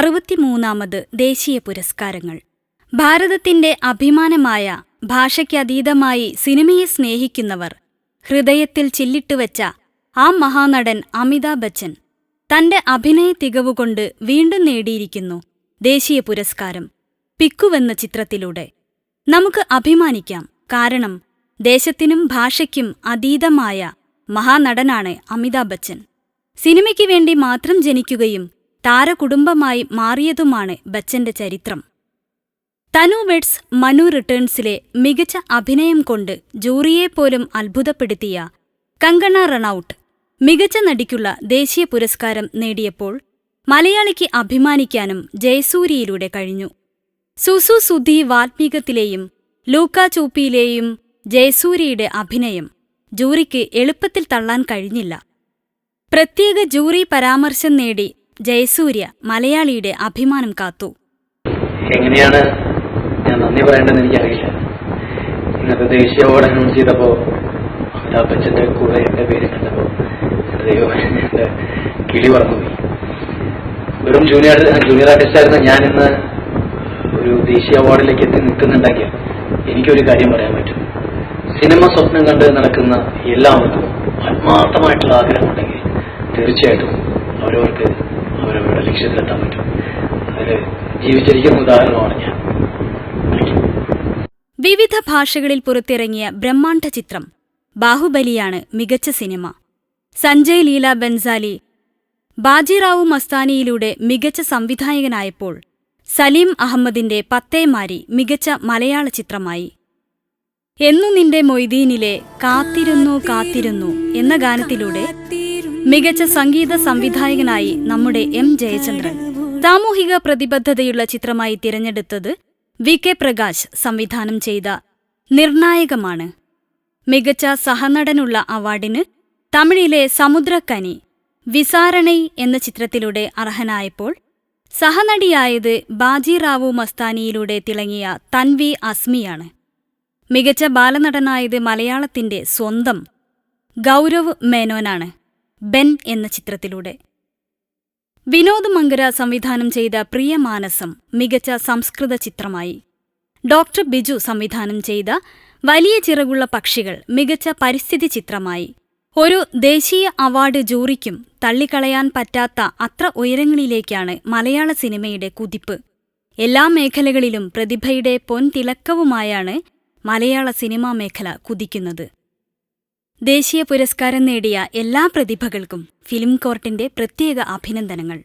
63ാമത് ദേശീയ പുരസ്കാരങ്ങൾ. ഭാരതത്തിന്റെ അഭിമാനമായ ഭാഷയ്ക്കതീതമായി സിനിമയെ സ്നേഹിക്കുന്നവർ ഹൃദയത്തിൽ ചില്ലിട്ടുവെച്ച ആ മഹാനടൻ അമിതാഭ് ബച്ചൻ തന്റെ അഭിനയ തികവുകൊണ്ട് വീണ്ടും നേടിയിരിക്കുന്നു ദേശീയ പുരസ്കാരം പിക്കുവെന്ന ചിത്രത്തിലൂടെ. നമുക്ക് അഭിമാനിക്കാം, കാരണം ദേശത്തിനും ഭാഷയ്ക്കും അതീതമായ മഹാനടനാണ് അമിതാഭ് ബച്ചൻ. സിനിമയ്ക്ക് വേണ്ടി മാത്രം ജനിക്കുകയും താരകുടുംബമായി മാറിയതുമാണ് ബച്ചന്റെ ചരിത്രം. തനു വെഡ്സ് മനു റിട്ടേൺസിലെ മികച്ച അഭിനയം കൊണ്ട് ജൂറിയെപ്പോലും അത്ഭുതപ്പെടുത്തിയ കങ്കണ റണൌട്ട് മികച്ച നടിക്കുള്ള ദേശീയ പുരസ്കാരം നേടിയപ്പോൾ മലയാളിക്ക് അഭിമാനിക്കാനും ജയസൂര്യയിലൂടെ കഴിഞ്ഞു. സുസു സുധി വാൽമീകത്തിലെയും ലൂക്ക ചൂപ്പിയിലെയും ജയസൂര്യയുടെ അഭിനയം ജൂറിക്ക് എളുപ്പത്തിൽ തള്ളാൻ കഴിഞ്ഞില്ല. പ്രത്യേക ജൂറി പരാമർശം നേടി ജയസൂര്യ മലയാളിയുടെ അഭിമാനം കാത്തു. എങ്ങനെയാണ് ഞാൻ നന്ദി പറയേണ്ടതെന്ന് എനിക്കറിയില്ല. ഇന്നത്തെ ദേശീയ അവാർഡ് അനൗൺസ് ചെയ്തപ്പോൾ അമിതാഭ് ബച്ചന്റെ കൂടെ എന്റെ പേര് കണ്ടപ്പോൾ എന്റെ ദൈവം, എന്റെ കിളി പറന്നുപോയി. വെറും ജൂനിയർ ആർട്ടിസ്റ്റ് ആയിരുന്ന ഞാൻ ഇന്ന് ഒരു ദേശീയ അവാർഡിലേക്ക് എത്തി നിൽക്കുന്നുണ്ടെങ്കിൽ എനിക്കൊരു കാര്യം പറയാൻ പറ്റും. സിനിമ സ്വപ്നം കണ്ട് നടക്കുന്ന എല്ലാവർക്കും ആത്മാർത്ഥമായിട്ടുള്ള ആഗ്രഹമുണ്ടെങ്കിൽ തീർച്ചയായിട്ടും അവരവർക്ക് അവരവരുടെ ലക്ഷ്യത്തിലെത്താൻ പറ്റും. അതിൽ ജീവിച്ചിരിക്കുന്ന ഉദാഹരണമാണ് ഞാൻ. വിവിധ ഭാഷകളിൽ പുറത്തിറങ്ങിയ ബ്രഹ്മാണ്ഡ ചിത്രം ബാഹുബലിയാണ് മികച്ച സിനിമ. സഞ്ജയ് ലീല ബൻസാലി ബാജിറാവു മസ്താനിയിലൂടെ മികച്ച സംവിധായകനായപ്പോൾ സലീം അഹമ്മദിന്റെ പത്തേമാരി മികച്ച മലയാള ചിത്രമായി. എന്നു നിന്റെ മൊയ്തീനിലെ കാത്തിരുന്നു കാത്തിരുന്നു എന്ന ഗാനത്തിലൂടെ മികച്ച സംഗീത സംവിധായകനായി നമ്മുടെ എം ജയചന്ദ്രൻ. സാമൂഹിക പ്രതിബദ്ധതയുള്ള ചിത്രമായി തിരഞ്ഞെടുത്തത് വി.കെ. പ്രകാശ് സംവിധാനം ചെയ്ത നിർണായകമാണ്. മികച്ച സഹനടനുള്ള അവാർഡിന് തമിഴിലെ സമുദ്രക്കനി വിസാരണൈ എന്ന ചിത്രത്തിലൂടെ അർഹനായപ്പോൾ സഹനടിയായത് ബാജിറാവു മസ്താനിയിലൂടെ തിളങ്ങിയ തൻവി അസ്മിയാണ്. മികച്ച ബാലനടനായത് മലയാളത്തിന്റെ സ്വന്തം ഗൗരവ് മേനോനാണ് ബെൻ എന്ന ചിത്രത്തിലൂടെ. വിനോദ് മങ്കര സംവിധാനം ചെയ്ത പ്രിയമാനസം മികച്ച സംസ്കൃത ചിത്രമായി. ഡോക്ടർ ബിജു സംവിധാനം ചെയ്ത വലിയ ചിറകുള്ള പക്ഷികൾ മികച്ച പരിസ്ഥിതി ചിത്രമായി. ഒരു ദേശീയ അവാർഡ് ജൂറിക്കും തള്ളിക്കളയാൻ പറ്റാത്ത അത്ര ഉയരങ്ങളിലേക്കാണ് മലയാള സിനിമയുടെ കുതിപ്പ്. എല്ലാ മേഖലകളിലും പ്രതിഭയുടെ പൊൻതിളക്കവുമായാണ് മലയാള സിനിമാ മേഖല കുതിക്കുന്നത്. ദേശീയ പുരസ്കാരം നേടിയ എല്ലാ പ്രതിഭകൾക്കും ഫിലിം കോർട്ടിന്റെ പ്രത്യേക അഭിനന്ദനങ്ങൾ.